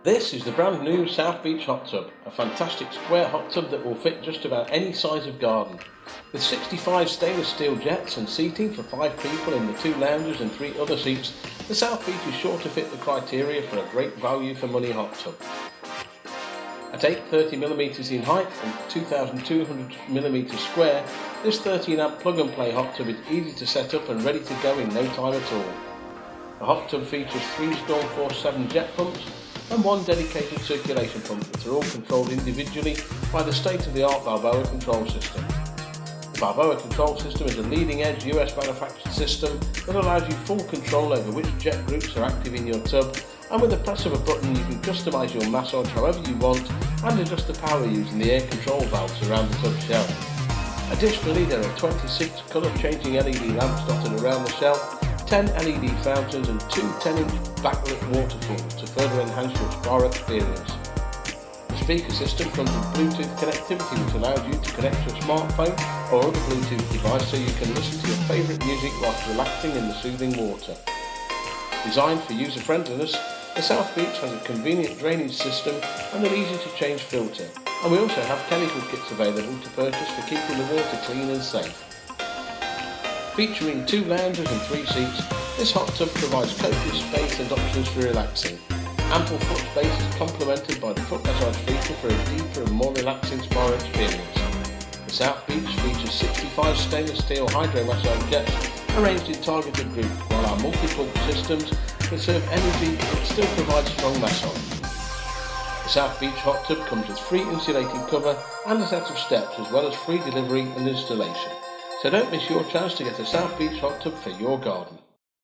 This is the brand new South Beach hot tub, a fantastic square hot tub that will fit just about any size of garden. With 65 stainless steel jets and seating for 5 people in the 2 lounges and 3 other seats, the South Beach is sure to fit the criteria for a great value for money hot tub. At 830mm in height and 2200mm square, this 13 amp plug and play hot tub is easy to set up and ready to go in no time at all. The hot tub features 3 Storm Force 7 jet pumps and 1 dedicated circulation pump that are all controlled individually by the state-of-the-art Balboa control system. The Balboa control system is a leading-edge US manufactured system that allows you full control over which jet groups are active in your tub, and with the press of a button you can customise your massage however you want and adjust the power using the air control valves around the tub shell. Additionally, there are 26 colour changing LED lamps dotted around the shell, 10 LED fountains and 2 10-inch backlit waterfalls to further enhance your spa experience. The speaker system comes with Bluetooth connectivity which allows you to connect your smartphone or other Bluetooth device so you can listen to your favourite music whilst relaxing in the soothing water. Designed for user friendliness, the South Beach has a convenient drainage system and an easy to change filter, and we also have chemical kits available to purchase for keeping the water clean and safe. Featuring 2 lounges and 3 seats, this hot tub provides copious space and options for relaxing. Ample foot space is complemented by the foot massage feature for a deeper and more relaxing spa experience. The South Beach features 65 stainless steel hydro massage jets arranged in targeted groups, while our multi-pump systems conserve energy but still provide strong massage. The South Beach hot tub comes with free insulated cover and a set of steps, as well as free delivery and installation. So don't miss your chance to get a South Beach hot tub for your garden.